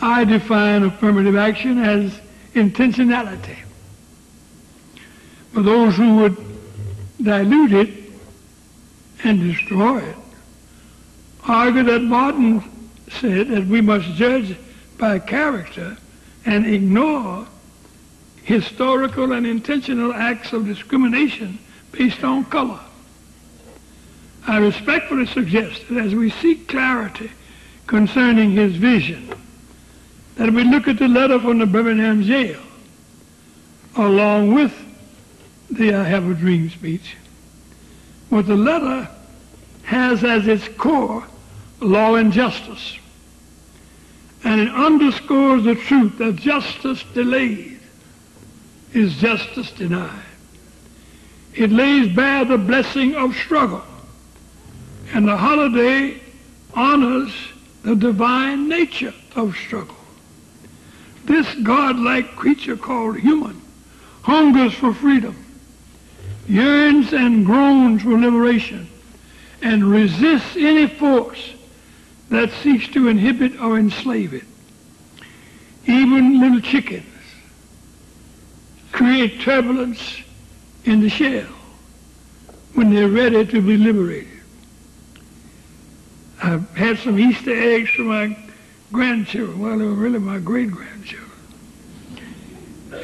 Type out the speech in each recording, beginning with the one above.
I define affirmative action as intentionality. For those who would dilute it and destroy it, argue that Martin said that we must judge by character and ignore historical and intentional acts of discrimination based on color. I respectfully suggest that as we seek clarity concerning his vision, that we look at the letter from the Birmingham jail along with the I Have a Dream speech. What the letter has as its core law and justice. And it underscores the truth that justice delayed is justice denied. It lays bare the blessing of struggle, and the holiday honors the divine nature of struggle. This godlike creature called human hungers for freedom, yearns and groans for liberation, and resists any force that seeks to inhibit or enslave it. Even little chickens create turbulence in the shell when they're ready to be liberated. I've had some Easter eggs for my grandchildren. Well, they were really my great-grandchildren.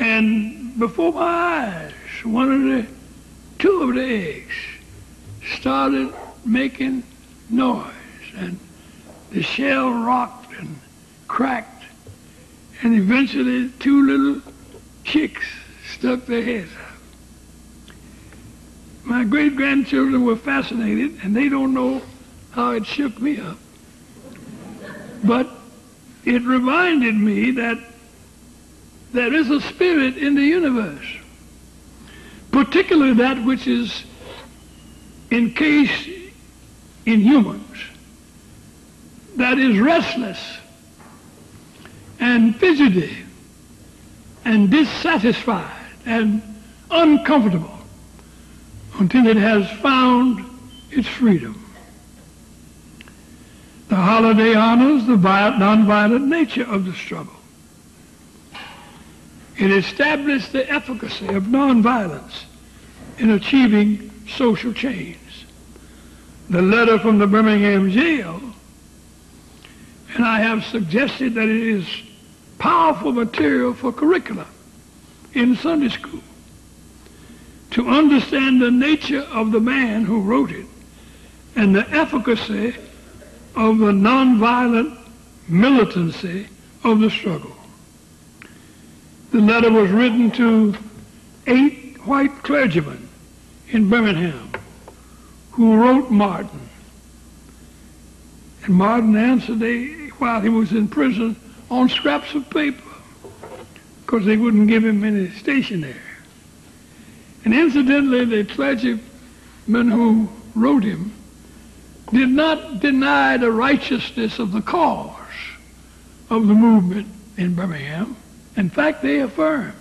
And before my eyes, two of the eggs started making noise, and the shell rocked and cracked, and eventually two little chicks stuck their heads out. My great-grandchildren were fascinated, and they don't know how it shook me up. But it reminded me that there is a spirit in the universe, particularly that which is encased in humans, that is restless and fidgety and dissatisfied and uncomfortable until it has found its freedom. The holiday honors the nonviolent nature of the struggle. It established the efficacy of nonviolence in achieving social change. The letter from the Birmingham jail, and I have suggested that it is powerful material for curricula in Sunday school to understand the nature of the man who wrote it and the efficacy of the nonviolent militancy of the struggle. The letter was written to 8 white clergymen in Birmingham who wrote Martin. And Martin answered while he was in prison on scraps of paper because they wouldn't give him any stationery. And incidentally, the clergymen who wrote him did not deny the righteousness of the cause of the movement in Birmingham. In fact, they affirmed,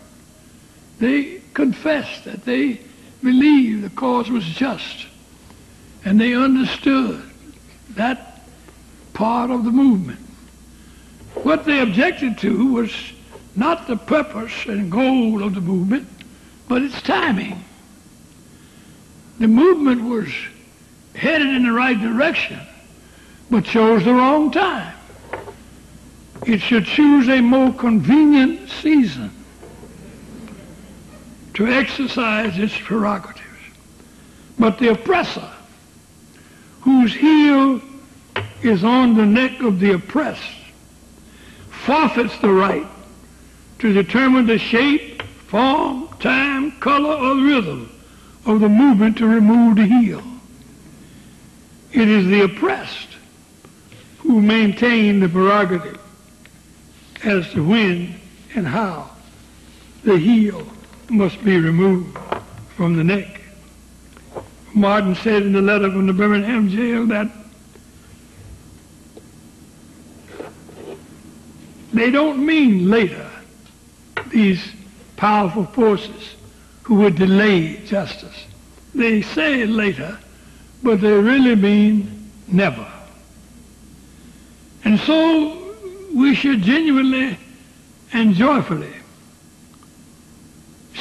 they confessed that they believed the cause was just, and they understood that part of the movement. What they objected to was not the purpose and goal of the movement, but its timing. The movement was headed in the right direction, but chose the wrong time. It should choose a more convenient season to exercise its prerogatives. But the oppressor, whose heel is on the neck of the oppressed, forfeits the right to determine the shape, form, time, color, or rhythm of the movement to remove the heel. It is the oppressed who maintain the prerogative as to when and how the heel must be removed from the neck. Martin said in the letter from the Birmingham jail that they don't mean later, these powerful forces who would delay justice. They say later, but they really mean never. And so we should genuinely and joyfully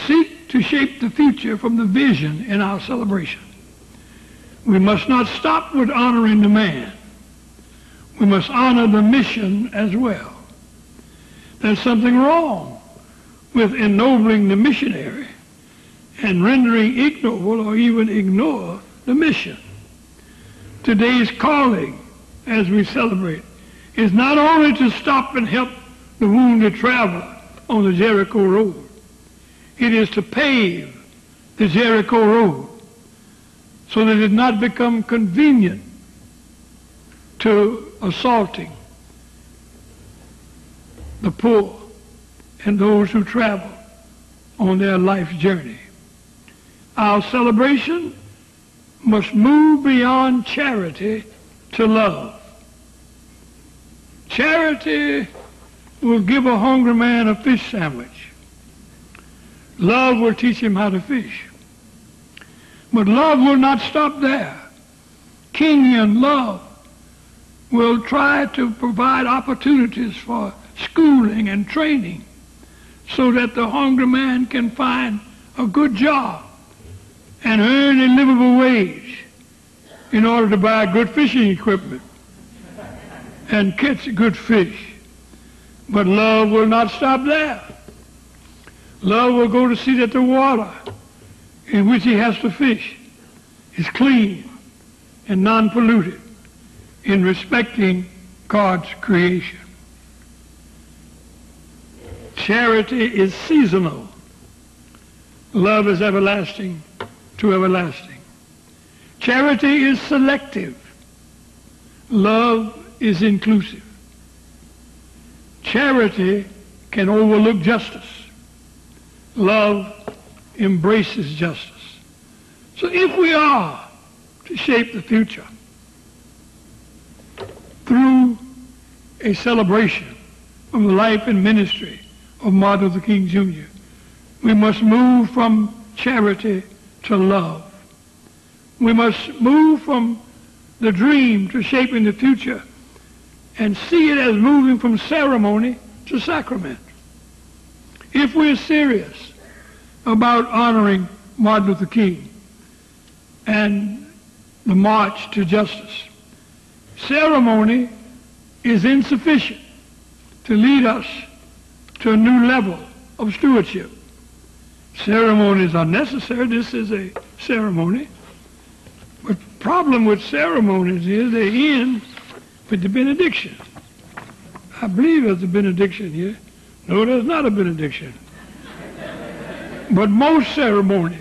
seek to shape the future from the vision in our celebration. We must not stop with honoring the man. We must honor the mission as well. There's something wrong with ennobling the missionary and rendering ignoble or even ignore the mission. Today's calling, as we celebrate, is not only to stop and help the wounded traveler on the Jericho Road. It is to pave the Jericho Road so that it not become convenient to assaulting the poor and those who travel on their life's journey. Our celebration must move beyond charity to love. Charity will give a hungry man a fish sandwich. Love will teach him how to fish. But love will not stop there. Kenyan love will try to provide opportunities for schooling and training so that the hungry man can find a good job and earn a livable wage in order to buy good fishing equipment and catch good fish. But love will not stop there. Love will go to see that the water in which he has to fish is clean and non-polluted in respecting God's creation. Charity is seasonal. Love is everlasting to everlasting. Charity is selective. Love is inclusive. Charity can overlook justice. Love embraces justice. So if we are to shape the future through a celebration of the life and ministry of Martin Luther King Jr., we must move from charity to love. We must move from the dream to shaping the future and see it as moving from ceremony to sacrament. If we're serious about honoring Martin Luther King and the march to justice, ceremony is insufficient to lead us to a new level of stewardship. Ceremonies are necessary. This is a ceremony. But the problem with ceremonies is they end with the benediction. I believe there's a benediction here. No, there's not a benediction. But most ceremonies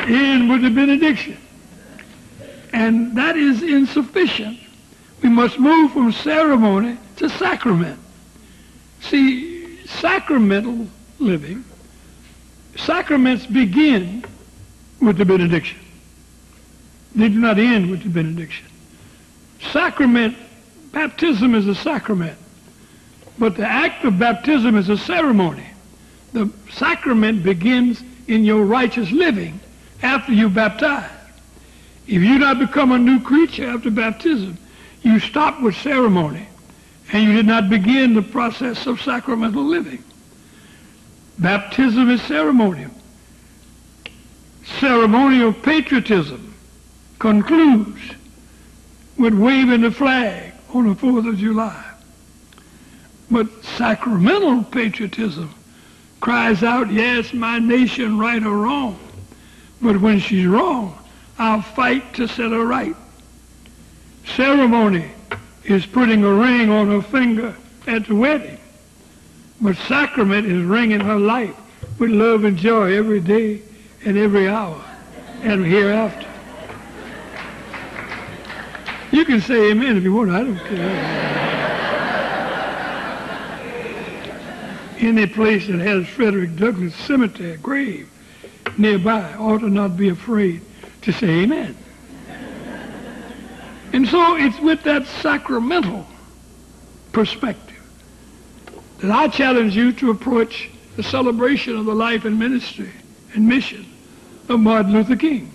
end with the benediction. And that is insufficient. We must move from ceremony to sacrament. See, sacramental living, sacraments begin with the benediction. They do not end with the benediction. Sacrament, baptism is a sacrament, but the act of baptism is a ceremony. The sacrament begins in your righteous living after you baptize. If you not become a new creature after baptism, you stop with ceremony, and you did not begin the process of sacramental living. Baptism is ceremonial. Ceremonial patriotism concludes with waving the flag on the 4th of July. But sacramental patriotism cries out, yes, my nation, right or wrong. But when she's wrong, I'll fight to set her right. Ceremony is putting a ring on her finger at the wedding. But sacrament is ringing her life with love and joy every day and every hour and hereafter. You can say amen if you want. I don't care. Any place that has Frederick Douglass Cemetery grave nearby ought to not be afraid to say amen. And so it's with that sacramental perspective that I challenge you to approach the celebration of the life and ministry and mission of Martin Luther King.